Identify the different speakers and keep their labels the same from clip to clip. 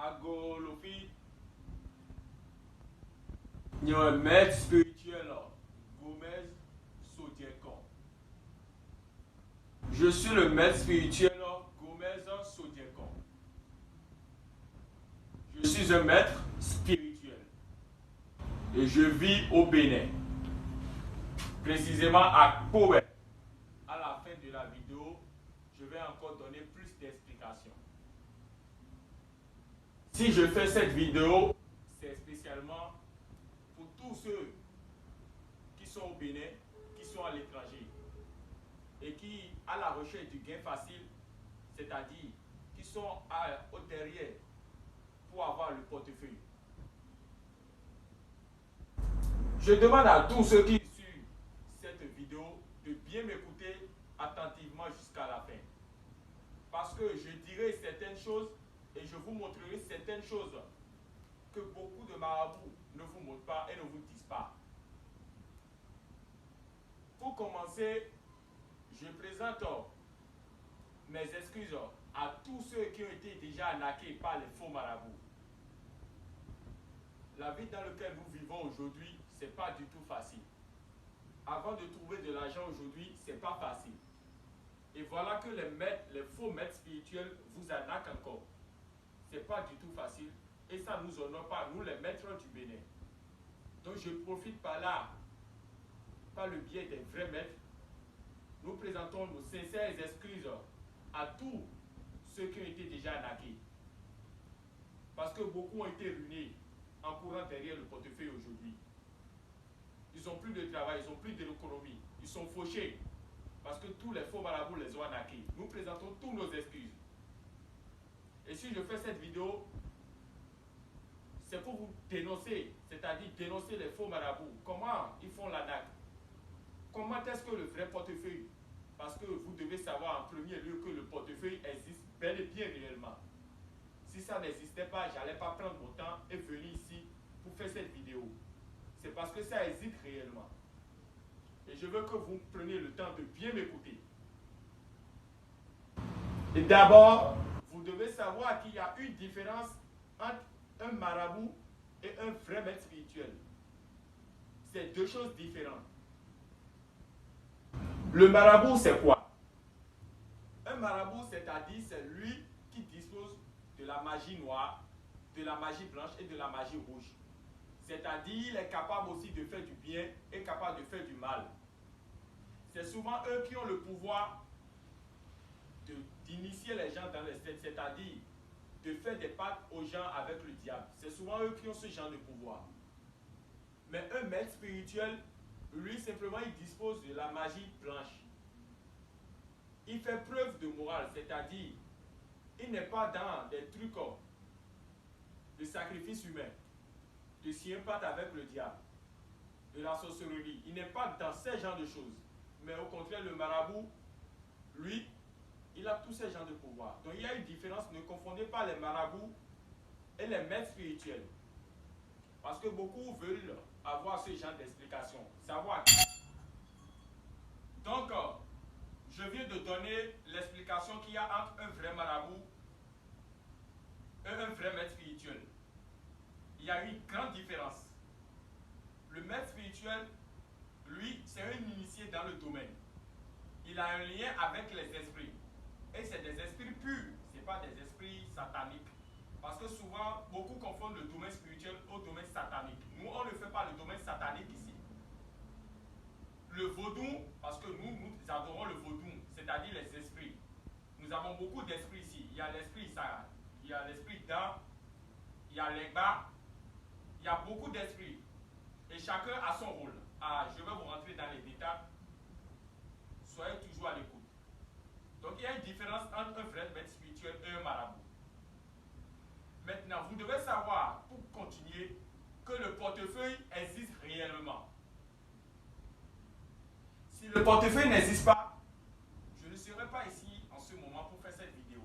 Speaker 1: Agolofi, il un maître spirituel, Gomez Sodiekon. Je suis le maître spirituel Gomez Sodiekon. Je suis un maître spirituel et je vis au Bénin, précisément à Kobe. À la fin de la vidéo, je vais encore donner plus d'explications. Si je fais cette vidéo, c'est spécialement pour tous ceux qui sont au Bénin, qui sont à l'étranger et qui, à la recherche du gain facile, c'est-à-dire qui sont au derrière pour avoir le portefeuille. Je demande à tous ceux qui suivent cette vidéo de bien m'écouter attentivement jusqu'à la fin. Parce que je dirai certaines choses et je vous montrerai certaines choses que beaucoup de marabouts ne vous montrent pas et ne vous disent pas. Pour commencer, je présente mes excuses à tous ceux qui ont été déjà arnaqués par les faux marabouts. La vie dans laquelle nous vivons aujourd'hui, ce n'est pas du tout facile. Avant de trouver de l'argent aujourd'hui, ce n'est pas facile. Et voilà que les faux maîtres spirituels vous arnaquent encore. Ce n'est pas du tout facile. Et ça ne nous honore pas, nous les maîtres du Bénin. Donc je profite par là, par le biais des vrais maîtres, nous présentons nos sincères excuses à tous ceux qui ont été déjà arnaqués. Parce que beaucoup ont été ruinés en courant derrière le portefeuille aujourd'hui. Ils n'ont plus de travail, ils n'ont plus de l'économie, ils sont fauchés. Parce que tous les faux marabouts les ont arnaqués. Nous présentons tous nos excuses. Et si je fais cette vidéo, c'est pour vous dénoncer, c'est-à-dire dénoncer les faux marabouts. Comment ils font l'arnaque? Comment est-ce que le vrai portefeuille? Parce que vous devez savoir en premier lieu que le portefeuille existe bel et bien réellement. Si ça n'existait pas, je n'allais pas prendre mon temps et venir ici pour faire cette vidéo. C'est parce que ça existe réellement. Et je veux que vous preniez le temps de bien m'écouter. Et d'abord, vous devez savoir qu'il y a une différence entre un marabout et un vrai maître spirituel. C'est deux choses différentes. Le marabout, c'est quoi? Un marabout, c'est-à-dire, c'est lui qui dispose de la magie noire, de la magie blanche et de la magie rouge. C'est-à-dire, il est capable aussi de faire du bien et capable de faire du mal. C'est souvent eux qui ont le pouvoir d'initier les gens dans les sectes, c'est-à-dire de faire des pactes aux gens avec le diable. C'est souvent eux qui ont ce genre de pouvoir. Mais un maître spirituel, lui, simplement, il dispose de la magie blanche. Il fait preuve de morale, c'est-à-dire, il n'est pas dans des trucs de sacrifice humain, de signer un pacte avec le diable, de la sorcellerie. Il n'est pas dans ce genre de choses. Mais au contraire, le marabout, lui, il a tous ces genres de pouvoir. Donc il y a une différence, ne confondez pas les marabouts et les maîtres spirituels. Parce que beaucoup veulent avoir ce genre d'explication, savoir. Donc, je viens de donner l'explication qu'il y a entre un vrai marabout et un vrai maître spirituel. Il y a une grande différence. Le maître spirituel, lui, c'est un initié dans le domaine. Il a un lien avec les esprits. Et c'est des esprits purs, ce n'est pas des esprits sataniques. Parce que souvent, beaucoup confondent le domaine spirituel au domaine satanique. Nous, on ne fait pas le domaine satanique ici. Le vaudou, parce que nous adorons le vaudou, c'est-à-dire les esprits. Nous avons beaucoup d'esprits ici. Il y a l'esprit Sarah, il y a l'esprit Dan, il y a l'Egba, il y a beaucoup d'esprits. Et chacun a son rôle. Ah, je vais vous rentrer dans les détails. Soyez toujours à l'écoute. Donc il y a une différence entre un vrai maître spirituel et un marabout. Maintenant, vous devez savoir, pour continuer, que le portefeuille existe réellement. Si le portefeuille n'existe pas, je ne serai pas ici en ce moment pour faire cette vidéo.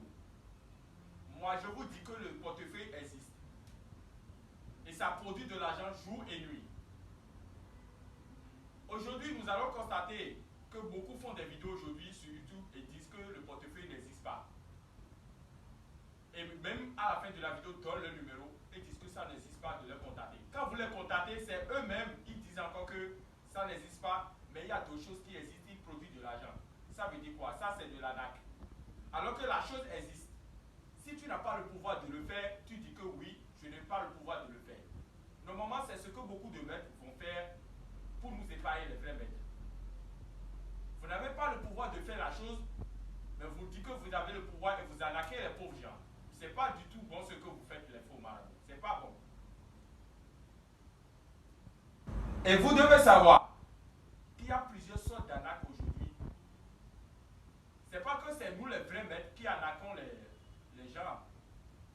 Speaker 1: Moi, je vous dis que le portefeuille existe. Et ça produit de l'argent jour et nuit. Aujourd'hui, nous allons constater que beaucoup font des vidéos aujourd'hui sur YouTube et disent que le portefeuille n'existe pas. Et même à la fin de la vidéo, donnent le numéro et disent que ça n'existe pas de les contacter. Quand vous les contactez, c'est eux-mêmes, ils disent encore que ça n'existe pas, mais il y a d'autres choses qui existent, ils produisent de l'argent. Ça veut dire quoi? Ça, c'est de l'arnaque. Alors que la chose existe. Si tu n'as pas le pouvoir de le faire, tu dis que oui, je n'ai pas le pouvoir de le faire. Normalement, c'est ce que beaucoup de maîtres vont faire pour nous épargner les vrais maîtres. Vous n'avez pas le pouvoir de faire la chose, mais vous dites que vous avez le pouvoir et vous arnaquez les pauvres gens. C'est pas du tout bon ce que vous faites, les faux marabouts. C'est pas bon. Et vous devez savoir qu'il y a plusieurs sortes d'arnaques aujourd'hui. C'est pas que c'est nous les vrais maîtres qui arnaquons les gens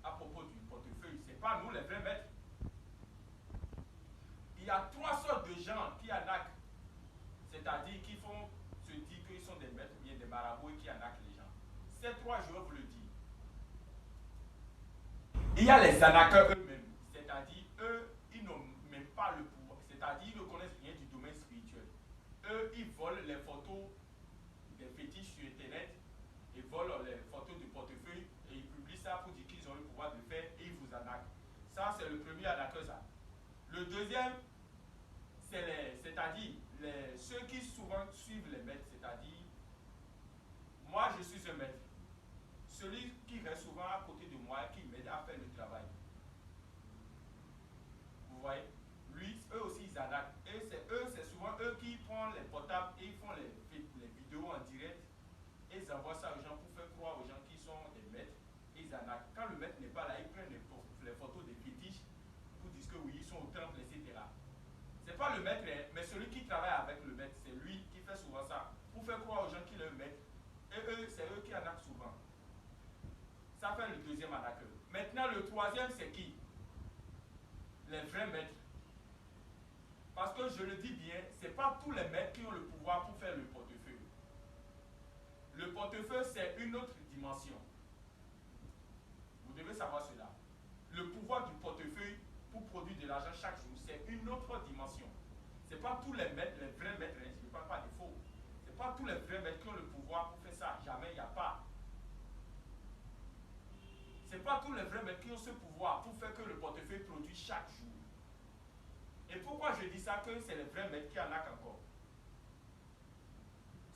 Speaker 1: à propos du portefeuille. C'est pas nous les vrais maîtres. Il y a trois sortes de gens qui arnaquent. C'est-à-dire qui font se dire qu'ils sont des maîtres ou bien des marabouts et qui arnaquent les gens. Ces trois, je vais vous le dire. Il y a les arnaqueurs eux-mêmes. C'est-à-dire, eux, ils n'ont même pas le pouvoir. C'est-à-dire, ils ne connaissent rien du domaine spirituel. Eux, ils volent les photos des fétiches sur Internet. Ils volent les photos du portefeuille et ils publient ça pour dire qu'ils ont le pouvoir de le faire et ils vous arnaquent. Ça, c'est le premier arnaqueur, ça. Le deuxième, c'est-à-dire ceux qui souvent suivent les maîtres, c'est-à-dire, moi je suis un maître. Celui qui reste souvent à côté de moi, qui m'aide à faire le travail. Vous voyez? Lui, eux aussi, ils arnaquent. Et c'est souvent eux qui prennent les portables et ils font les vidéos en direct. Et ils envoient ça aux gens pour faire croire aux gens qui sont des maîtres. Et ils arnaquent. Quand le maître n'est pas là, ils prennent les photos des fétiches pour dire que oui, ils sont au temple, etc. C'est pas le maître, mais celui qui travaille avec le maître, c'est lui qui fait souvent ça. Pour faire croire aux gens qu'il est le maître. Et eux, c'est eux qui arnaquent souvent. Ça fait le deuxième arnaqueur. Maintenant, le troisième, c'est qui? Les vrais maîtres. Parce que je le dis bien, ce n'est pas tous les maîtres qui ont le pouvoir pour faire le portefeuille. Le portefeuille, c'est une autre dimension. Vous devez savoir cela. Le pouvoir du portefeuille pour produire de l'argent chaque jour, c'est une autre dimension. Ce n'est pas tous les maîtres, les vrais maîtres, je ne parle pas des faux. Ce n'est pas tous les vrais maîtres qui ont le pouvoir pour faire ça. Jamais, il n'y a pas. Ce n'est pas tous les vrais maîtres qui ont ce pouvoir pour faire que le portefeuille produit chaque jour. Et pourquoi je dis ça, que c'est les vrais maîtres qui arnaquent encore?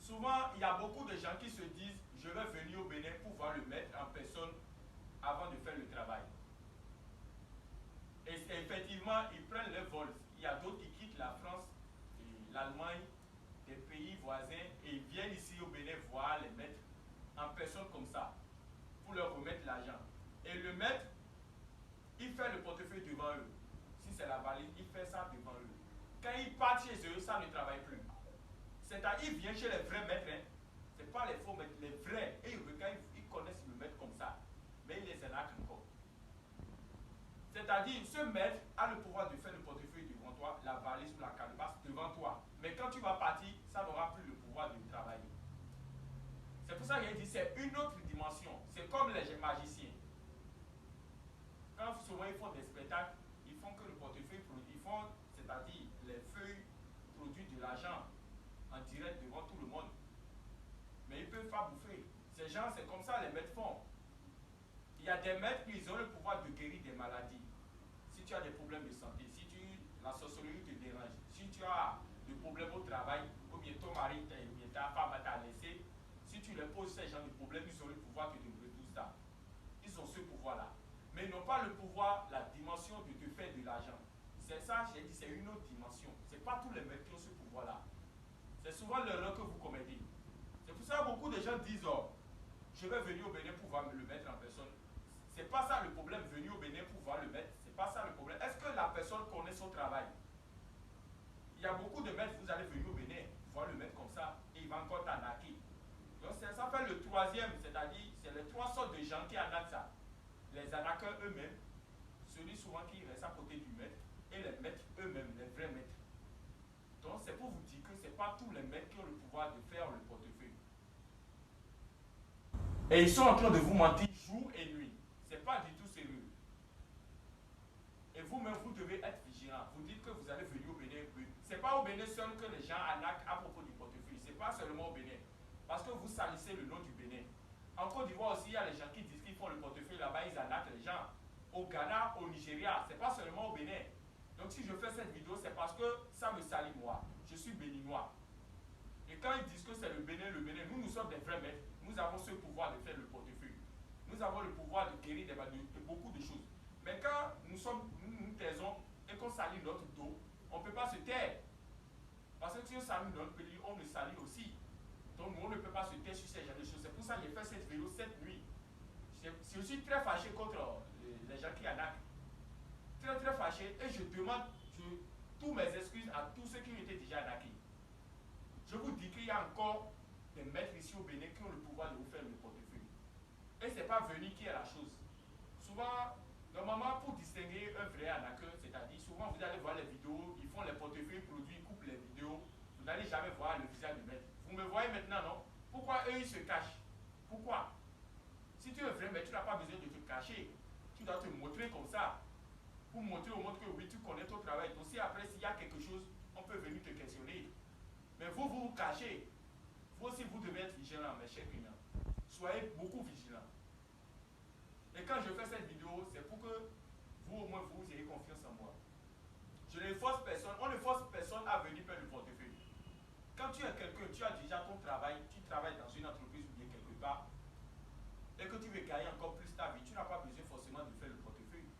Speaker 1: Souvent, il y a beaucoup de gens qui se disent, je vais venir au Bénin pour voir le maître en personne avant de faire le travail. Et effectivement, ils prennent le vol. Il y a d'autres qui quittent la France, l'Allemagne, des pays voisins, et ils viennent ici au Bénin voir les maîtres en personne comme ça, pour leur remettre l'argent. Et le maître, il fait le portefeuille devant eux. Si c'est la valise, il fait ça devant eux. Quand ils partent chez eux, ça ne travaille plus. C'est-à-dire, ils viennent chez les vrais maîtres. Hein. Ce n'est pas les faux maîtres, les vrais. Et ils connaissent le maître comme ça. Mais ils les arnaquent encore. C'est-à-dire, ce maître a le pouvoir de faire le portefeuille devant toi, la valise ou la calebasse devant toi. Mais quand tu vas partir, ça n'aura plus le pouvoir de travailler. C'est pour ça qu'il dit c'est une autre dimension. C'est comme les magiciens. Quand souvent ils font des spectacles, ils font que le portefeuille produit, ils font, c'est-à-dire les feuilles produisent de l'argent en direct devant tout le monde. Mais ils ne peuvent pas bouffer. Ces gens, c'est comme ça les maîtres font. Il y a des maîtres qui ont le pouvoir de guérir des maladies. Si tu as des problèmes de santé, si la sorcellerie te dérange, si tu as des problèmes au travail, ou bien ton mari, ou bien ta femme t'a laissé, si tu leur poses ces gens de problèmes, ils ont le pouvoir de te résoudre tout ça. Ils ont ce pouvoir-là. Mais ils n'ont pas le pouvoir, la dimension de te faire de l'argent. C'est ça, j'ai dit, c'est une autre dimension. Ce n'est pas tous les maîtres qui ont ce pouvoir-là. C'est souvent l'erreur que vous commettez. C'est pour ça que beaucoup de gens disent, oh, je vais venir au Bénin pour voir le maître en personne. Ce n'est pas ça le problème, venir au Bénin pour voir le maître. Ce n'est pas ça le problème. Est-ce que la personne connaît son travail? Il y a beaucoup de maîtres, vous allez venir au Bénin, voir le maître comme ça, et il va encore t'arnaquer. Donc ça fait le troisième, c'est-à-dire, c'est les trois sortes de gens qui arnaquent ça. Les arnaqueurs eux-mêmes, celui souvent qui reste à côté du maître, et les maîtres eux-mêmes, les vrais maîtres. Donc c'est pour vous dire que ce n'est pas tous les maîtres qui ont le pouvoir de faire le portefeuille. Et ils sont en train de vous mentir jour et nuit. Ce n'est pas du tout sérieux. Et vous-même, vous devez être vigilant. Vous dites que vous allez venir au Bénin. Ce n'est pas au Bénin seul que les gens arnaquent à propos du portefeuille. Ce n'est pas seulement au Bénin. Parce que vous salissez le nom du Bénin. En Côte d'Ivoire aussi, il y a les gens qui disent qu'ils font le portefeuille là-bas, ils arnaquent les gens. Au Ghana, au Nigeria, c'est pas seulement au Bénin. Donc si je fais cette vidéo, c'est parce que ça me salit moi. Je suis béninois. Et quand ils disent que c'est le Bénin, nous, nous sommes des vrais maîtres. Nous avons ce pouvoir de faire le portefeuille. Nous avons le pouvoir de guérir de beaucoup de choses. Mais quand nous taisons et qu'on salit notre dos, on ne peut pas se taire. Parce que si on salit notre pays, on le salit aussi. Donc nous, on ne peut pas se taire sur ces genres de choses. C'est pour ça que j'ai fait cette vidéo cette nuit. Je suis très fâché contre les gens qui arnaquent. Très très fâché. Et je demande tous mes excuses à tous ceux qui ont été déjà arnaqués. Je vous dis qu'il y a encore des maîtres ici au Bénin qui ont le pouvoir de vous faire le portefeuille. Et ce n'est pas venir qui est la chose. Souvent, normalement, pour distinguer un vrai arnaqueur, c'est-à-dire, souvent vous allez voir les vidéos, ils font les portefeuilles produits, ils coupent les vidéos, vous n'allez jamais voir le visage du maître. Vous me voyez maintenant, non? Pourquoi eux, ils se cachent? Pourquoi? Si tu es un vrai maître, tu n'as pas besoin de te cacher. Tu dois te montrer comme ça. Pour montrer au monde que oui, tu connais ton travail. Donc si après, s'il y a quelque chose, on peut venir te questionner. Mais vous vous cachez. Vous aussi, vous devez être vigilant, mes chers clients. Soyez beaucoup vigilants. Et quand je fais cette vidéo, c'est pour que vous, au moins, vous ayez confiance en moi. Je ne force personne, on ne force personne à venir faire le portefeuille. Quand tu es quelqu'un, tu as déjà ton travail, tu travailles dans une entreprise ou bien quelque part, et que tu veux gagner encore plus ta vie, tu n'as pas besoin forcément de faire le portefeuille.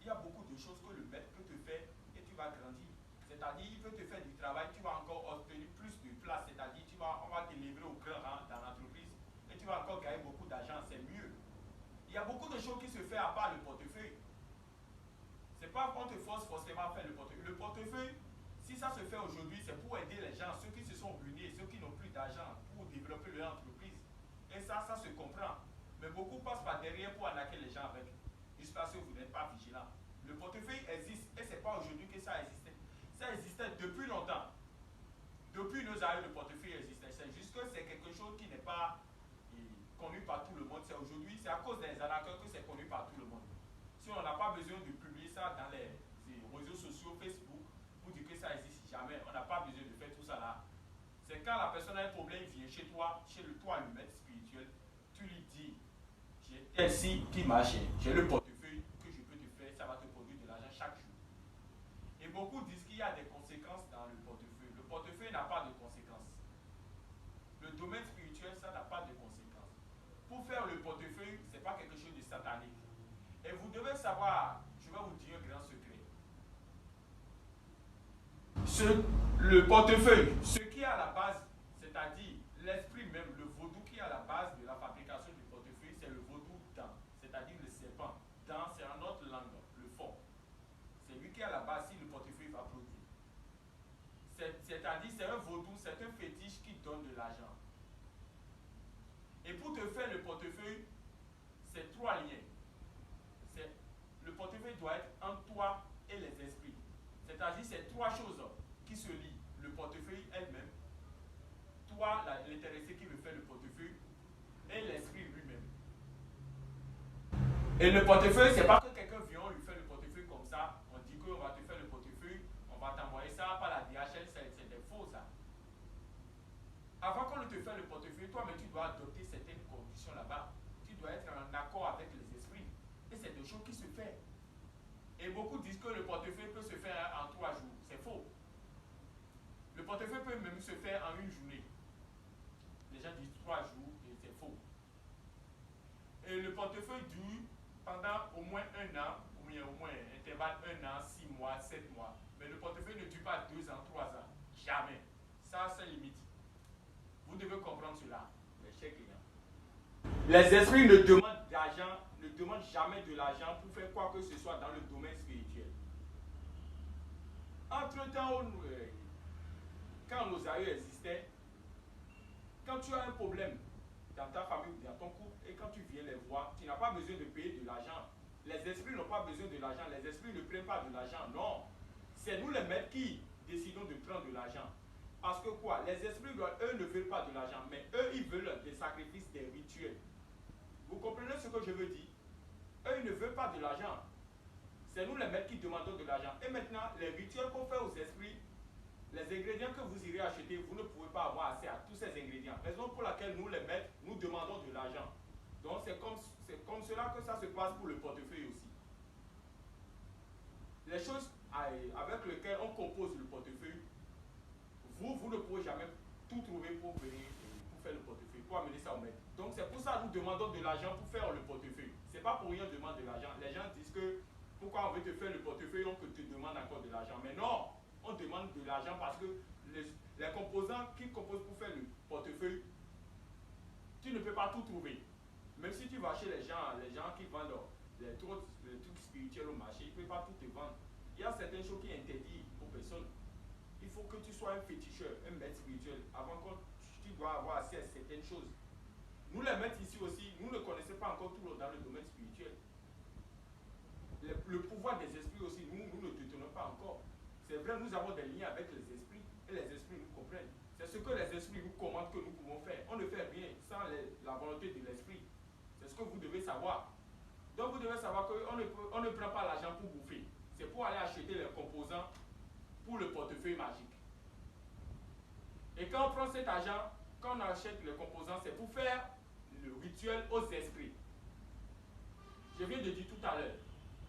Speaker 1: Il y a beaucoup de choses que le maître peut te faire et tu vas grandir. C'est-à-dire, il peut te faire du travail, tu vas encore obtenir plus de place, c'est-à-dire, on va t'élèver au grand rang dans l'entreprise et tu vas encore gagner beaucoup d'argent, c'est mieux. Il y a beaucoup de choses qui se font à part le portefeuille. C'est pas qu'on te force forcément à faire le portefeuille. Le portefeuille, si ça se fait aujourd'hui, c'est pour aider les gens, ceux qui se sont ruinés, ceux qui n'ont plus d'argent, pour développer leur entreprise. Et ça se comprend. Mais beaucoup passent par derrière pour arnaquer les gens avec. Juste parce que vous n'êtes pas vigilant. Le portefeuille existe et ce n'est pas aujourd'hui que ça existait. Ça existait depuis longtemps. Depuis nos années, le portefeuille existait. C'est juste que c'est quelque chose qui n'est pas connu par tout le monde. C'est aujourd'hui, c'est à cause des arnaqueurs que c'est connu par tout le monde. Si on n'a pas besoin de publier ça dans les réseaux sociaux, Facebook, pour dire que ça existe jamais, on n'a pas besoin de faire tout ça là. C'est quand la personne a un problème, il vient chez toi, le maître spirituel, tu lui dis, j'ai tel site qui marche, j'ai le portefeuille que je peux te faire, ça va te produire de l'argent chaque jour. Et beaucoup disent qu'il y a des conséquences dans le portefeuille. Le portefeuille n'a pas de conséquences. Le domaine spirituel, ça n'a pas de conséquences. Pour faire le portefeuille, ce n'est pas quelque chose de satanique. Et vous devez savoir, je vais vous dire un grand secret. Le portefeuille, ce qui est à la base, c'est-à-dire l'esprit même, le vaudou qui est à la base de la fabrication du portefeuille, c'est le vaudou dent, c'est-à-dire le serpent. Dent, c'est en notre langue, le fond. C'est lui qui est à la base si le portefeuille va produire. C'est-à-dire, c'est un vaudou, c'est un fétiche qui donne de l'argent. Et pour te faire le portefeuille, c'est 3 liens. Le portefeuille doit être entre toi et les esprits. C'est-à-dire, c'est 3 choses qui se lient. Le portefeuille elle-même, toi, l'intéressé qui veut faire le portefeuille, et l'esprit lui-même. Et le portefeuille, c'est pas que quelqu'un vient, on lui fait le portefeuille comme ça, on dit qu'on va te faire le portefeuille, on va t'envoyer ça par la DHL, c'est des faux ça. Avant qu'on ne te fasse le portefeuille, toi, mais tu dois adopter certaines conditions là-bas. Tu dois être en accord avec les esprits. Et c'est des choses qui se font. Et beaucoup disent que le portefeuille peut se faire en 3 jours. C'est faux. Le portefeuille peut même se faire en 1 journée. Les gens disent 3 jours et c'est faux. Et le portefeuille dure pendant au moins 1 an, ou bien au moins intervalle 1 an, 6 mois, 7 mois. Mais le portefeuille ne dure pas 2 ans, 3 ans. Jamais. Ça, c'est limite. Vous devez comprendre cela, mes chers clients. Les esprits ne demandent d'argent, ne demandent jamais de l'argent pour faire quoi que ce soit dans le domaine spirituel. Entre-temps, quand nos aïeux existaient, quand tu as un problème dans ta famille ou dans ton couple et quand tu viens les voir, tu n'as pas besoin de payer de l'argent. Les esprits n'ont pas besoin de l'argent, les esprits ne prennent pas de l'argent, non. C'est nous les maîtres qui décidons de prendre de l'argent. Parce que quoi? Les esprits, eux, ne veulent pas de l'argent, mais eux, ils veulent des sacrifices, des rituels. Vous comprenez ce que je veux dire? Eux, ils ne veulent pas de l'argent. C'est nous les maîtres qui demandons de l'argent. Et maintenant, les rituels qu'on fait aux esprits, les ingrédients que vous irez acheter, vous ne pouvez pas avoir accès à tous ces ingrédients. Raison pour laquelle nous, les maîtres, nous demandons de l'argent. Donc c'est comme cela que ça se passe pour le portefeuille aussi. Les choses avec lesquelles on compose le portefeuille, vous ne pouvez jamais tout trouver pour venir pour faire le portefeuille, pour amener ça au maître. Donc c'est pour ça que nous demandons de l'argent pour faire le portefeuille. C'est pas pour rien qu'on demande de l'argent. Les gens disent que pourquoi on veut te faire le portefeuille, on te demande encore de l'argent. Mais non, on demande de l'argent parce que les composants qui composent pour faire le portefeuille, tu ne peux pas tout trouver. Même si tu vas chez les gens qui vendent les trucs spirituels au marché, ils ne peuvent pas tout te vendre. Il y a certaines choses qui sont interdites aux personnes. Il faut que tu sois un féticheur, un maître spirituel, avant que tu dois avoir accès à certaines choses. Nous les maîtres ici aussi, nous ne connaissons pas encore tout dans le domaine spirituel. Le pouvoir des esprits aussi, nous ne détenons pas encore. C'est vrai, nous avons des liens avec les esprits, et les esprits nous comprennent. C'est ce que les esprits nous commandent que nous pouvons faire. On ne fait rien sans la volonté de l'esprit. C'est ce que vous devez savoir. Donc vous devez savoir qu'on ne prend pas l'argent pour bouffer. C'est pour aller acheter les composants pour le portefeuille magique. Et quand on prend cet argent, quand on achète les composants, c'est pour faire le rituel aux esprits. Je viens de dire tout à l'heure,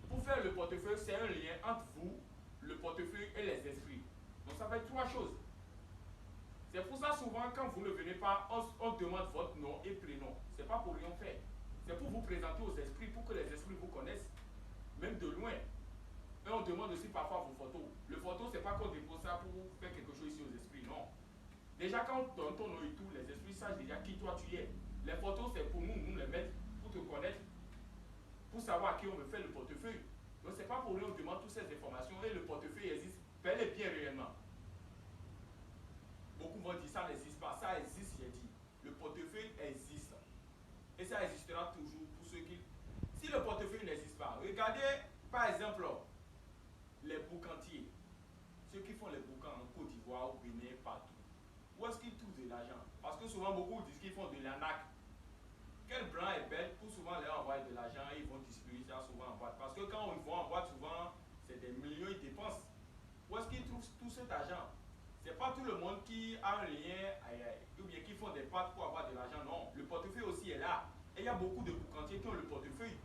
Speaker 1: pour faire le portefeuille, c'est un lien entre vous, le portefeuille et les esprits. Donc ça fait trois choses. C'est pour ça souvent quand vous ne venez pas, on demande votre nom et prénom. C'est pas pour rien faire. C'est pour vous présenter aux esprits, pour que les esprits vous connaissent, même de loin. Et on demande aussi parfois vos photos. Le photo, c'est pas qu'on dépose ça pour faire quelque chose ici aux esprits, non. Déjà quand on donne ton nom et tout, les esprits savent déjà qui toi tu es. Les photos, c'est pour nous les mettre, pour te connaître, pour savoir à qui on veut faire le portefeuille. Donc c'est pas pour rien on demande toutes ces informations et le portefeuille existe bel et bien réellement. Beaucoup vont dire ça n'existe pas. Ça existe, j'ai dit. Le portefeuille existe. Et ça existera toujours pour ceux qui... Si le portefeuille n'existe pas, regardez par exemple les boucantiers. Ceux qui font les boucans en Côte d'Ivoire, au Bénin, partout. Où est-ce qu'ils trouvent de l'argent? Parce que souvent beaucoup disent qu'ils font de l'arnaque. Quel blanc est bête pour souvent leur envoyer de l'argent et ils vont distribuer ça souvent en boîte. Parce que quand ils vont en boîte, souvent c'est des millions ils dépensent. Où est-ce qu'ils trouvent tout cet argent? C'est pas tout le monde qui a un lien ou bien qui font des pâtes pour avoir de l'argent. Non, le portefeuille aussi est là. Et il y a beaucoup de boucantiers qui ont le portefeuille.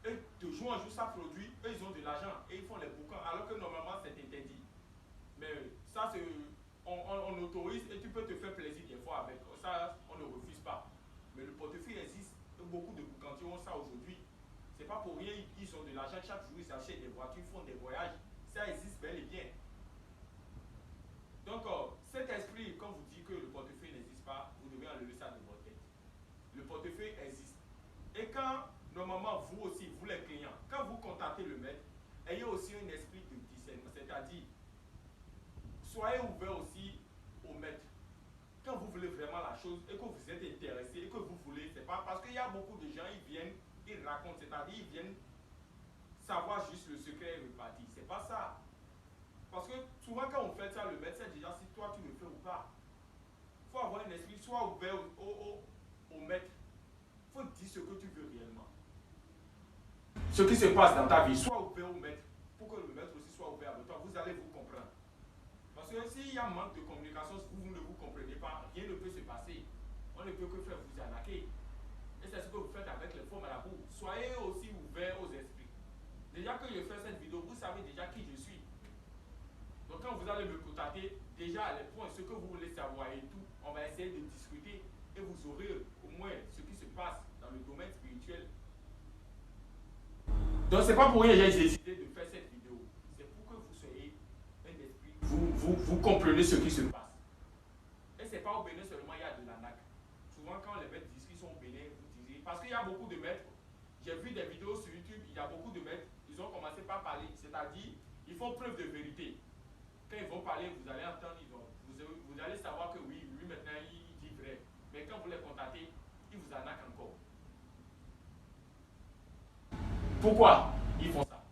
Speaker 1: Et de jour en jour, ça produit, eux ils ont de l'argent et ils font les boucans, alors que normalement c'est interdit. Mais ça, on autorise et tu peux te faire plaisir des fois avec. Ça, on ne refuse pas. Mais le portefeuille existe. Et beaucoup de boucantiers ont ça aujourd'hui. C'est pas pour rien, ils ont de l'argent chaque jour, ils achètent des voitures, ils font des voyages. Ça existe bel et bien. Donc, cet esprit, quand vous dites que le portefeuille n'existe pas, vous devez enlever ça de votre tête. Le portefeuille existe. Et quand, normalement, vous aussi, vous les clients, quand vous contactez le maître, ayez aussi un esprit de discernement, c'est-à-dire, soyez ouvert aussi au maître. Quand vous voulez vraiment la chose et que vous êtes intéressé et que vous voulez, c'est pas parce qu'il y a beaucoup de gens, ils viennent, ils racontent, c'est-à-dire, ils viennent savoir juste le secret et repartir. C'est pas ça. Parce que souvent quand on fait ça, le maître sait déjà si toi tu le fais ou pas. Il faut avoir un esprit, soit ouvert au maître. Il faut dire ce que tu veux réellement. Ce qui se passe dans ta vie, soit ouvert au maître, pour que le maître aussi soit ouvert avec toi, vous allez vous comprendre. Parce que s'il y a un manque de communication, si vous ne vous comprenez pas, rien ne peut se passer. On ne peut que faire vous arnaquer. Et c'est ce que vous faites avec les faux marabouts. Soyez aussi ouverts aux esprits. Déjà que je fais cette vidéo, vous savez déjà qui je suis. Donc quand vous allez me contacter, déjà les points, ce que vous voulez savoir et tout, on va essayer de discuter et vous aurez au moins ce qui se passe dans le domaine spirituel. Donc c'est pas pour rien que j'ai décidé de faire cette vidéo. C'est pour que vous soyez un esprit. Vous comprenez ce qui se passe. Et c'est pas au Bénin seulement, il y a de l'arnaque. Souvent quand les maîtres disent qu'ils sont au Bénin, vous disiez, parce qu'il y a beaucoup de maîtres, j'ai vu des vidéos sur YouTube, il y a beaucoup de maîtres, ils ont commencé par parler, c'est-à-dire, ils font preuve de vérité. Quand ils vont parler, vous allez entendre, vous allez savoir que oui, lui maintenant il dit vrai. Mais quand vous les contactez, ils vous arnaquent encore. Pourquoi ils font ça?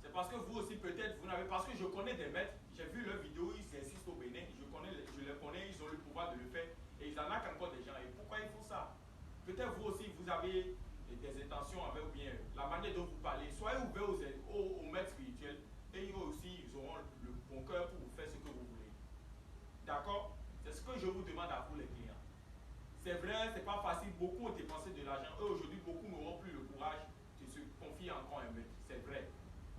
Speaker 1: C'est parce que vous aussi peut-être, vous n'avez, parce que je connais des maîtres, j'ai vu leurs vidéos, ils existent au Bénin, je les connais, ils ont le pouvoir de le faire et ils arnaquent encore des gens. Et pourquoi ils font ça? Peut-être vous aussi, vous avez des intentions avec bien la manière dont vous parlez. Soyez ouverts aux maîtres spirituels. Et eux aussi, ils auront le bon cœur pour vous faire ce que vous voulez. D'accord? C'est ce que je vous demande à vous les clients. C'est vrai, c'est pas facile. Beaucoup ont dépensé de l'argent. Eux, aujourd'hui, beaucoup n'auront plus le courage de se confier encore un maître. C'est vrai.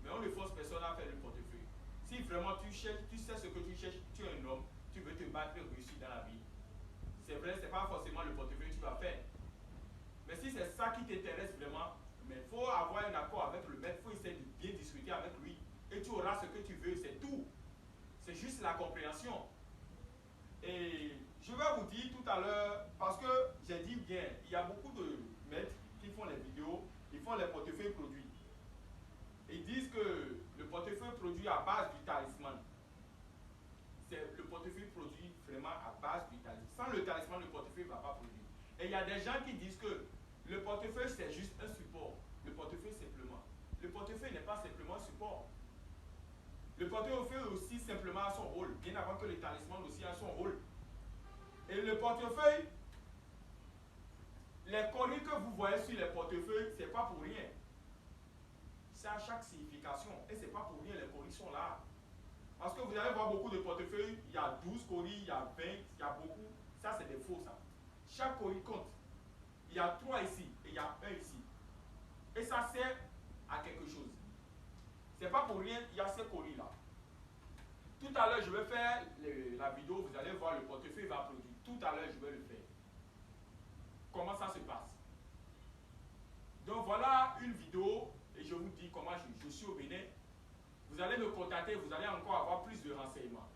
Speaker 1: Mais on ne force personne à faire le portefeuille. Si vraiment tu cherches, tu sais ce que tu cherches, tu es un homme, tu veux te battre et réussir dans la vie. C'est vrai, c'est pas forcément le portefeuille que tu vas faire. Mais si c'est ça qui t'intéresse vraiment, mais il faut avoir un accord avec le maître, il faut essayer de bien discuter avec lui. Et tu auras ce que tu veux, c'est tout. C'est juste la compréhension. Et je vais vous dire tout à l'heure, parce que j'ai dit bien, il y a beaucoup de maîtres qui font les vidéos, ils font les portefeuilles produits. Ils disent que le portefeuille produit à base du talisman. C'est le portefeuille produit vraiment à base du talisman. Sans le talisman, le portefeuille ne va pas produire. Et il y a des gens qui disent que le portefeuille, c'est juste un support. Le portefeuille, simplement. Le portefeuille n'est pas simplement un support. Le portefeuille aussi simplement a son rôle, bien avant que le talisman aussi a son rôle. Et le portefeuille, les colis que vous voyez sur les portefeuilles, ce n'est pas pour rien. Ça a chaque signification. Et ce n'est pas pour rien, les colis sont là. Parce que vous allez voir beaucoup de portefeuilles, il y a 12 colis, il y a 20, il y a beaucoup. Ça, c'est des faux, ça. Chaque colis compte. Il y a 3 ici et il y a 1 ici. Et ça sert à quelque chose. C'est pas pour rien, il y a ces colis-là. Tout à l'heure, je vais faire la vidéo, vous allez voir, le portefeuille va produire. Tout à l'heure, je vais le faire. Comment ça se passe? Donc voilà une vidéo et je vous dis comment je suis au Bénin. Vous allez me contacter, vous allez encore avoir plus de renseignements.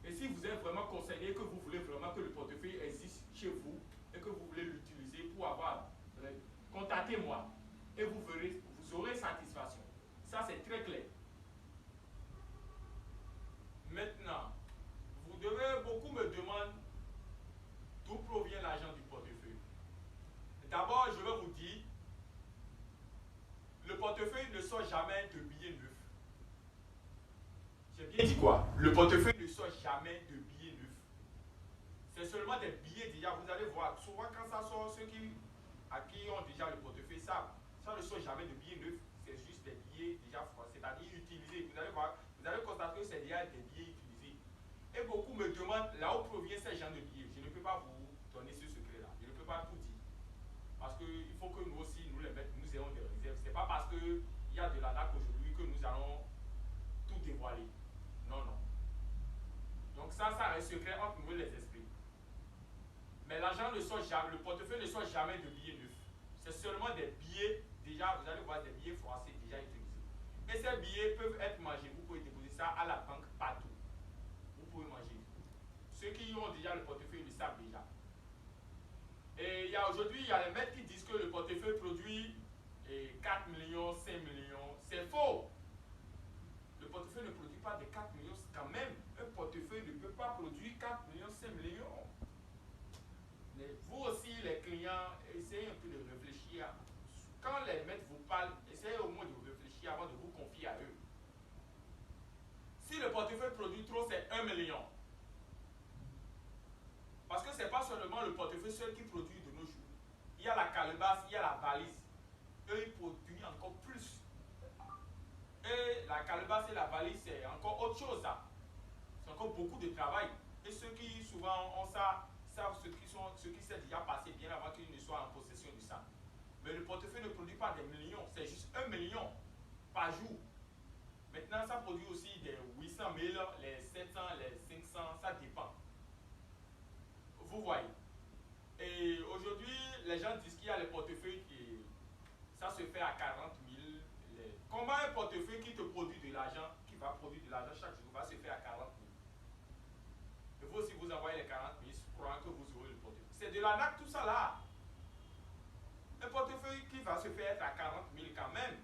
Speaker 1: Et si vous êtes vraiment conseillé, que vous voulez vraiment que le portefeuille existe chez vous et que vous voulez l'utiliser pour avoir, contactez-moi et vous verrez, vous aurez satisfaction. Ça, c'est très clair. Maintenant, vous devez, beaucoup me demandent d'où provient l'argent du portefeuille. D'abord, je vais vous dire, le portefeuille ne sort jamais de billets neufs. J'ai bien dit quoi? Le portefeuille ne sort jamais de billets neufs. C'est seulement des billets déjà, vous allez voir, souvent quand ça sort, ceux à qui ont déjà le portefeuille savent, ça ne sort jamais de billets neufs, c'est juste des billets déjà froids, c'est-à-dire utilisés. Vous allez voir, vous allez constater que c'est déjà des billets utilisés. Et beaucoup me demandent là où provient ces gens de billets. Je ne peux pas vous donner ce secret-là, je ne peux pas tout dire. Parce qu'il faut que nous aussi, nous les mettons, nous ayons des réserves. Ce n'est pas parce qu'il y a de l'arnaque aujourd'hui que nous allons tout dévoiler. Non, non. Donc ça reste secret entre nous les esprits. Mais l'argent ne sort jamais, le portefeuille ne sort jamais de billets neufs. C'est seulement des billets, déjà, vous allez voir des billets froissés déjà utilisés. Et ces billets peuvent être mangés. Vous pouvez déposer ça à la banque partout. Vous pouvez manger. Ceux qui ont déjà le portefeuille le savent déjà. Et aujourd'hui, il y a les maîtres qui disent que le portefeuille produit 4 millions, 5 millions. C'est faux. Le portefeuille ne produit pas de 4 millions quand même. Un portefeuille ne peut pas produire 4 millions, 5 millions. Mais vous aussi, les clients, essayez un peu de réfléchir. Quand les maîtres vous parlent, essayez au moins de réfléchir avant de vous confier à eux. Si le portefeuille produit trop, c'est 1 million. Parce que ce n'est pas seulement le portefeuille seul qui produit de nos jours. Il y a la calebasse, il y a la valise. Eux, ils produisent encore plus. Et la calebasse et la valise, c'est encore autre chose, ça. C'est encore beaucoup de travail. Et ceux qui souvent ont ça, savent ce qui s'est déjà passé bien avant qu'ils ne soient en possession de ça. Mais le portefeuille ne produit pas des millions, c'est juste 1 million par jour. Maintenant, ça produit aussi des 800 000, les 700, les 500, ça dépend. Vous voyez. Et aujourd'hui, les gens disent qu'il y a les portefeuilles qui, ça se fait à 40 000. Comment un portefeuille qui te produit de l'argent, qui va produire de l'argent chaque jour, va se faire à 40 000? Et vous aussi, vous envoyez les 40 000, croyant que vous aurez le portefeuille. C'est de l'arnaque tout ça là. Un portefeuille qui va se faire être à 40 000 quand même.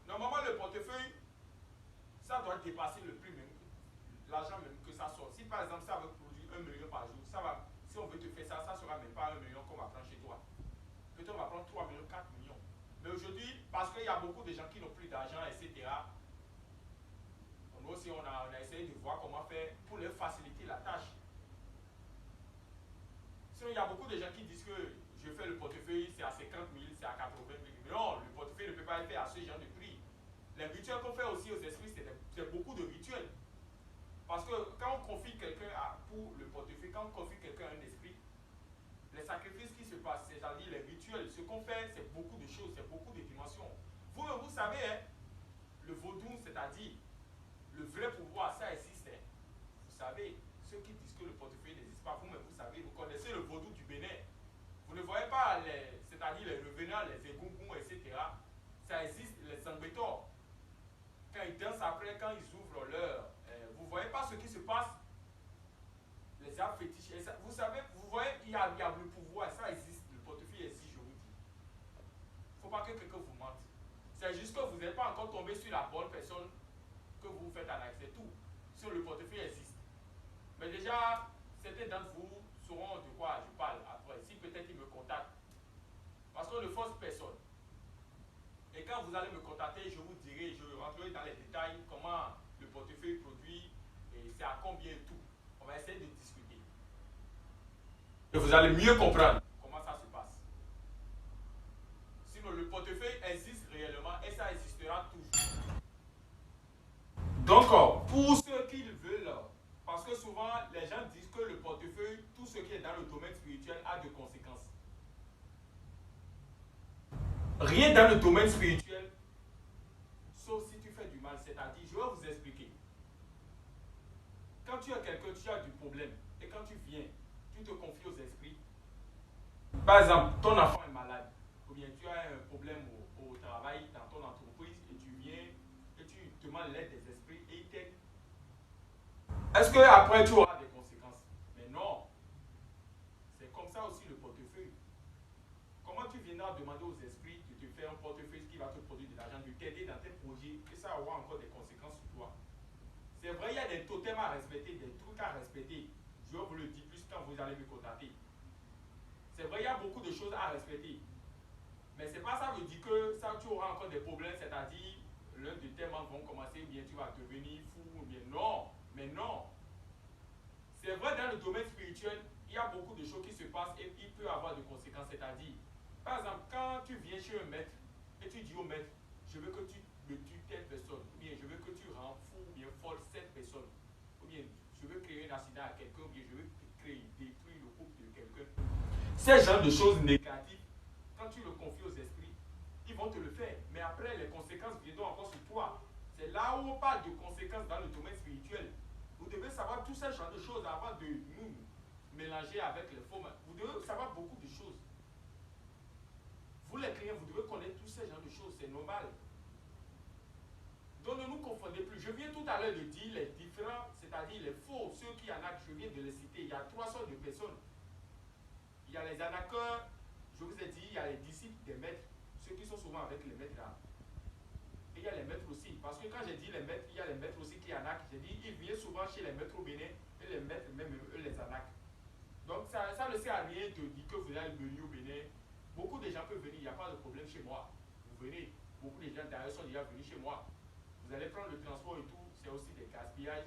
Speaker 1: Normalement, le portefeuille, ça doit dépasser le prix même, l'argent même que ça sort. Si par exemple, ça veut produire 1 million par jour, ça va, si on veut te faire ça, ça sera même pas 1 million qu'on va prendre chez toi. Peut-être on va prendre 3 millions, 4 millions. Mais aujourd'hui, parce qu'il y a beaucoup de gens qui n'ont plus d'argent, etc., nous aussi, on a essayé de voir comment faire pour leur faciliter la tâche. Sinon, il y a beaucoup de gens qui disent que je fais le portefeuille, c'est à 50 000, c'est à 80 000. Mais non, le portefeuille ne peut pas être fait à ce genre de prix. Les rituels qu'on fait aussi aux esprits, c'est beaucoup de rituels. Parce que quand on confie quelqu'un pour le portefeuille, quand on confie quelqu'un sacrifices qui se passent, c'est-à-dire les rituels, ce qu'on fait, c'est beaucoup de choses, c'est beaucoup de dimensions. Vous savez, hein, le vaudou, c'est-à-dire le vrai pouvoir, ça existe. Hein. Vous savez, ceux qui disent que le portefeuille n'existe pas, vous-même, vous savez, vous connaissez le vaudou du Bénin. Vous ne voyez pas, c'est-à-dire les revenants, les égougoums, etc. Ça existe, les sangbétors. Quand ils dansent après, quand ils ouvrent leur... vous ne voyez pas ce qui se passe. Les arts fétiches. Et ça, vous savez, vous voyez, il y a le pouvoir, ça existe, le portefeuille existe, je vous dis. Il ne faut pas que quelqu'un vous mente. C'est juste que vous n'êtes pas encore tombé sur la bonne personne que vous vous faites arnaquer. C'est tout. Sur le portefeuille existe. Mais déjà, certains d'entre vous sauront de quoi je parle après. Si peut-être ils me contactent. Parce qu'on ne force personne. Et quand vous allez me contacter, je vous dirai, je rentrerai dans les détails comment le portefeuille produit et c'est à combien et tout. On va essayer de discuter. Et vous allez mieux comprendre comment ça se passe. Sinon, le portefeuille existe réellement et ça existera toujours. Donc, pour ceux qui le veulent, parce que souvent les gens disent que le portefeuille, tout ce qui est dans le domaine spirituel a de conséquences. Rien dans le domaine spirituel, sauf si tu fais du mal. C'est-à-dire, je vais vous expliquer. Quand tu as quelqu'un, tu as du problème, et quand tu viens, tu te confies aux esprits. Par exemple, ton enfant est malade, ou bien tu as un problème au travail, dans ton entreprise, et tu viens, et tu demandes l'aide des esprits, et ils t'aident. Est-ce qu'après tu auras des conséquences? Mais non. C'est comme ça aussi le portefeuille. Comment tu viendras demander aux esprits de te faire un portefeuille qui va te produire de l'argent, de t'aider dans tes projets, et ça aura encore des conséquences sur toi? C'est vrai, il y a des totems à respecter, des trucs à respecter. Je vous le dis plus quand vous allez me contacter. C'est vrai, il y a beaucoup de choses à respecter. Mais c'est pas ça veut dire que ça, tu auras encore des problèmes, c'est-à-dire l'un de tes membres vont commencer, ou bien tu vas devenir fou, ou bien non. Mais non. C'est vrai, dans le domaine spirituel, il y a beaucoup de choses qui se passent et il peut y avoir des conséquences. C'est-à-dire, par exemple, quand tu viens chez un maître et tu dis au maître, je veux que tu me tues telle personne, ou bien je veux que tu rends fou ou bien folle cette personne, ou bien je veux créer un accident à quelqu'un, ou bien je veux détruire le couple de quelqu'un. Ces genres de choses négatives, quand tu le confies aux esprits, ils vont te le faire. Mais après, les conséquences viendront encore sur toi. C'est là où on parle de conséquences dans le domaine spirituel. Vous devez savoir tous ces genres de choses avant de nous mélanger avec les faux. Vous devez savoir beaucoup de choses. Vous les clients, vous devez connaître tous ces genres de choses, c'est normal. Donc ne nous confondez plus. Je viens tout à l'heure de dire les différents, c'est-à-dire les faux, ceux qui arnaquent, je viens de les citer. Il y a trois sortes de personnes. Il y a les arnaqueurs, je vous ai dit, il y a les disciples des maîtres, ceux qui sont souvent avec les maîtres là. Et il y a les maîtres aussi. Parce que quand j'ai dit les maîtres, il y a les maîtres aussi qui arnaquent. J'ai dit, ils viennent souvent chez les maîtres au Bénin et les maîtres, même eux, les arnaquent. Donc ça ne sert à rien de dire que vous allez venir au Bénin. Beaucoup de gens peuvent venir, il n'y a pas de problème chez moi. Vous venez. Beaucoup de gens d'ailleurs sont déjà venus chez moi. Vous allez prendre le transport et tout, c'est aussi des gaspillages.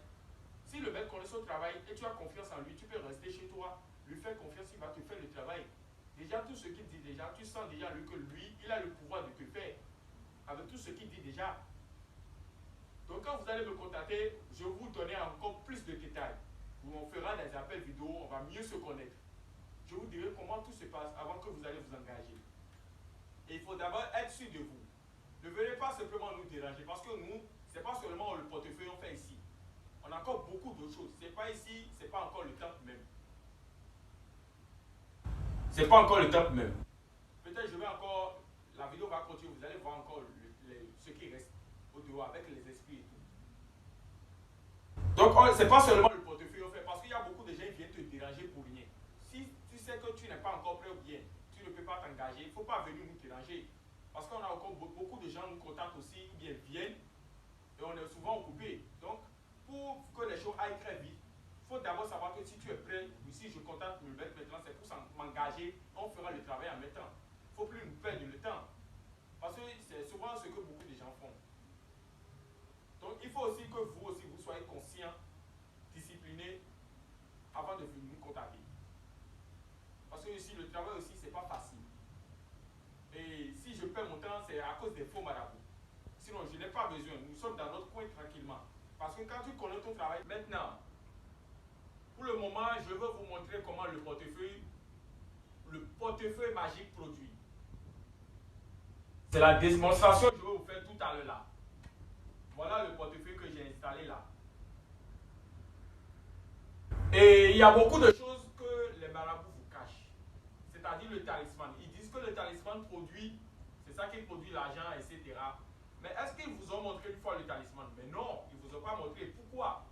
Speaker 1: Si le maître connaît son travail et tu as confiance en lui, tu peux rester chez toi, lui faire confiance, il va te faire le travail. Déjà, tout ce qu'il dit déjà, tu sens déjà lui que lui, il a le pouvoir de te faire. Avec tout ce qu'il dit déjà. Donc quand vous allez me contacter, je vais vous donner encore plus de détails. On fera des appels vidéo, on va mieux se connaître. Je vous dirai comment tout se passe avant que vous allez vous engager. Et il faut d'abord être sûr de vous. Ne venez pas simplement nous déranger parce que nous, ce n'est pas seulement le portefeuille qu'on fait ici. On a encore beaucoup d'autres choses. Ce n'est pas ici, ce n'est pas encore le temple même. Ce n'est pas encore le temple même. Peut-être je vais encore, la vidéo va continuer, vous allez voir encore ce qui reste au dehors avec les esprits et tout. Donc ce n'est pas seulement le portefeuille qu'on fait parce qu'il y a beaucoup de gens qui viennent te déranger pour rien. Si tu sais que tu n'es pas encore prêt ou bien, tu ne peux pas t'engager, il ne faut pas venir nous déranger. Parce qu'on a encore beaucoup de gens nous contactent aussi, ou bien viennent, et on est souvent occupé. Donc, pour que les choses aillent très vite, il faut d'abord savoir que si tu es prêt, ou si je contacte le maître maintenant, c'est pour m'engager, on fera le travail en même temps. Il ne faut plus nous perdre le temps. Parce que c'est souvent ce que beaucoup de gens font. Donc, il faut aussi que vous aussi, vous soyez conscient, discipliné, avant de venir nous contacter. Parce que ici, le travail aussi, ce n'est pas facile. Et si je perds mon temps, c'est à cause des faux marabouts. Sinon, je n'ai pas besoin. Nous sommes dans notre coin tranquillement. Parce que quand tu connais ton travail, maintenant, pour le moment, je veux vous montrer comment le portefeuille, le portefeuille magique produit. C'est la démonstration que je vais vous faire tout à l'heure là. Voilà le portefeuille que j'ai installé là. Et il y a beaucoup de choses que les marabouts vous cachent. C'est-à-dire le talisman. Ils disent que le talisman produit, c'est ça qui produit l'argent, etc. Mais est-ce qu'ils vous ont montré une fois le talisman? Mais non, ils ne vous ont pas montré. Pourquoi?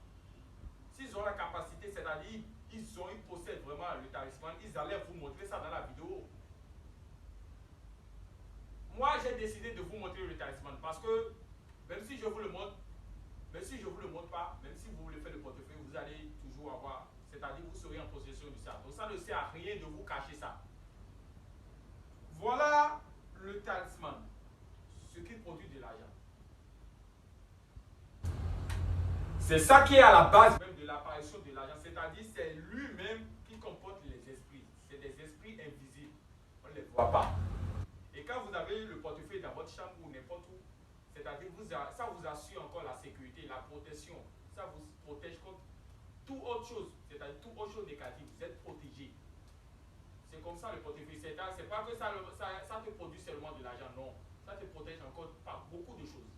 Speaker 1: S'ils ont la capacité, c'est-à-dire ils possèdent vraiment le talisman, ils allaient vous montrer ça dans la vidéo. Moi, j'ai décidé de vous montrer le talisman parce que même si je vous le montre, même si je ne vous le montre pas, même si vous voulez faire le portefeuille, vous allez toujours avoir, c'est-à-dire vous serez en possession de ça. Donc ça ne sert à rien de vous cacher ça. Voilà le talisman, ce qui produit de l'argent. C'est ça qui est à la base même de l'apparition de l'argent, c'est-à-dire c'est lui-même qui comporte les esprits. C'est des esprits invisibles, on ne les voit pas. Et quand vous avez le portefeuille dans votre chambre ou n'importe où, c'est-à-dire ça vous assure encore la sécurité, la protection. Ça vous protège contre toute autre chose, c'est-à-dire toute autre chose négative. Vous êtes protégé. C'est comme ça le portefeuille. C'est pas que ça te produit seulement de l'argent, non. Ça te protège encore par beaucoup de choses.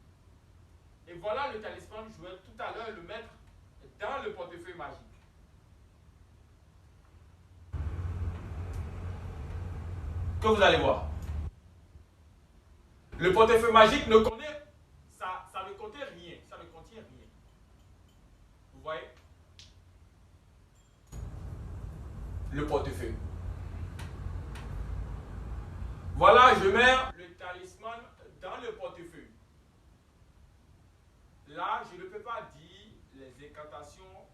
Speaker 1: Et voilà le talisman, je vais tout à l'heure le mettre dans le portefeuille magique. Que vous allez voir. Le portefeuille magique ne connaît, ça ne contient rien. Ça ne contient rien. Vous voyez? Le portefeuille. Voilà, je mets le talisman dans le portefeuille. Là, je ne peux pas dire les incantations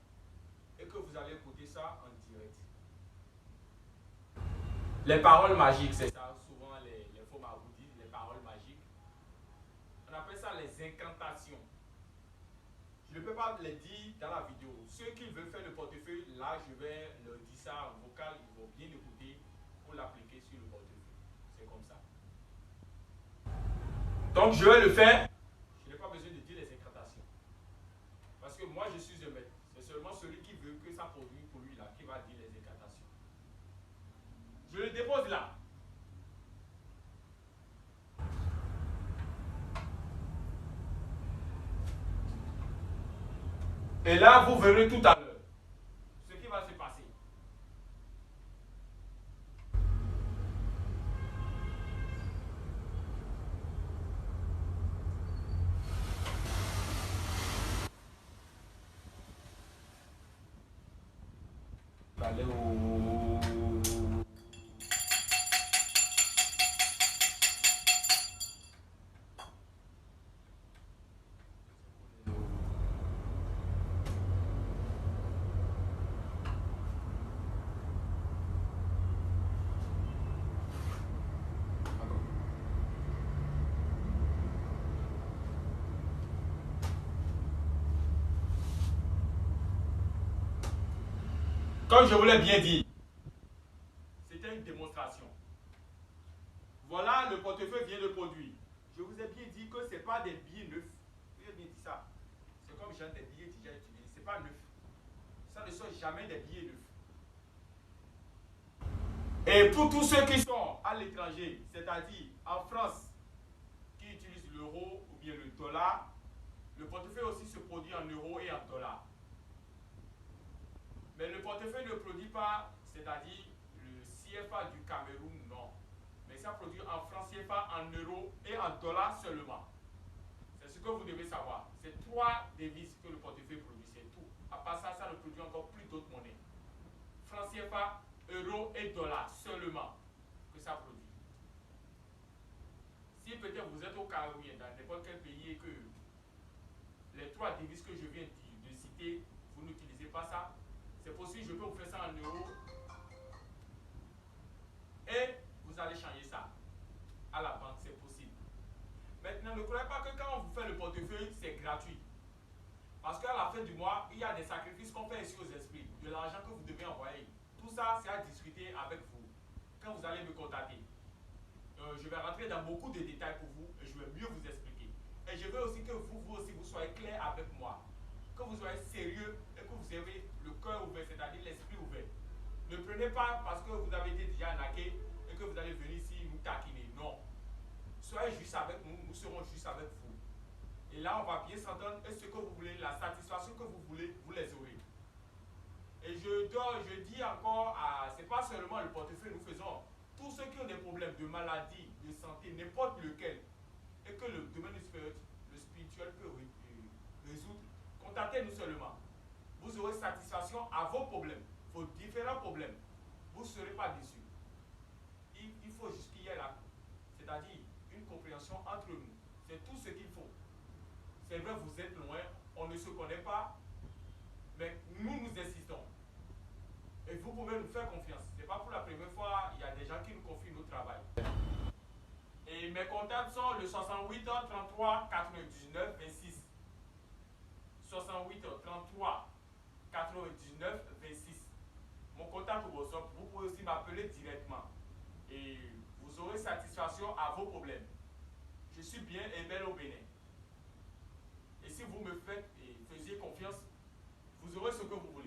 Speaker 1: et que vous allez écouter ça en direct. Les paroles magiques, c'est ça. Souvent, les faux marabouts disent les paroles magiques. On appelle ça les incantations. Je ne peux pas les dire dans la vidéo. Ceux qui veulent faire le portefeuille, là, je vais leur dire ça en vocal. Ils vont bien écouter pour l'appliquer sur le portefeuille. C'est comme ça. Donc, je vais le faire. Je n'ai pas besoin de dire les incantations. Parce que moi, je suis un maître. C'est seulement celui qui veut que ça produise pour lui, là, qui va dire les incantations. Je le dépose là. Et là, vous verrez tout à l'heure ce qui va se passer. Allez au... Comme je vous l'ai bien dit, c'était une démonstration. Voilà, le portefeuille vient de produire. Je vous ai bien dit que ce n'est pas des billets neufs. Je vous ai bien dit ça. C'est comme j'ai des billets déjà utilisés. Ce n'est pas neuf. Ça ne sont jamais des billets neufs. Et pour tous ceux qui sont à l'étranger, c'est-à-dire en France, qui utilisent l'euro ou bien le dollar, le portefeuille aussi se produit en euros et en dollars. Mais le portefeuille ne produit pas, c'est-à-dire le CFA du Cameroun, non. Mais ça produit en francs CFA, en euros et en dollars seulement. C'est ce que vous devez savoir. C'est 3 devises que le portefeuille produit, c'est tout. À part ça, ça ne produit encore plus d'autres monnaies. Francs CFA, euros et dollars seulement que ça produit. Si peut-être vous êtes au Cameroun, dans n'importe quel pays, et que les 3 devises que je viens de citer, vous n'utilisez pas ça, c'est possible, je peux vous faire ça en euros et vous allez changer ça à la banque, c'est possible. Maintenant, ne croyez pas que quand on vous fait le portefeuille, c'est gratuit. Parce qu'à la fin du mois, il y a des sacrifices qu'on fait ici aux esprits, de l'argent que vous devez envoyer. Tout ça, c'est à discuter avec vous quand vous allez me contacter. Je vais rentrer dans beaucoup de détails pour vous et je vais mieux vous expliquer. Et je veux aussi que vous aussi, vous soyez clair avec moi. Que vous soyez sérieux et que vous avez le cœur ouvert, c'est-à-dire l'esprit ouvert. Ne prenez prenez pas parce que vous avez été déjà arnaqué et que vous allez venir ici nous taquiner. Non. Soyez juste avec nous, nous serons juste avec vous. Et là, on va bien s'entendre et ce que vous voulez, la satisfaction que vous voulez, vous les aurez. Et je dis encore, c'est pas seulement le portefeuille nous faisons. Tous ceux qui ont des problèmes de maladie, de santé, n'importe lequel, et que le domaine le spirituel peut résoudre, contactez-nous seulement. Vous aurez satisfaction à vos problèmes, vos différents problèmes. Vous ne serez pas déçus. Il faut juste qu'il y ait là, c'est-à-dire une compréhension entre nous. C'est tout ce qu'il faut. C'est vrai, vous êtes loin, on ne se connaît pas, mais nous insistons. Et vous pouvez nous faire confiance. Ce n'est pas pour la première fois, il y a des gens qui nous confient notre travail. Et mes contacts sont le 68 33 99 26. 68 33 99 26. Mon contact au WhatsApp, vous pouvez aussi m'appeler directement. Et vous aurez satisfaction à vos problèmes. Je suis bien et belle au Bénin. Et si vous me faites et faisiez confiance, vous aurez ce que vous voulez.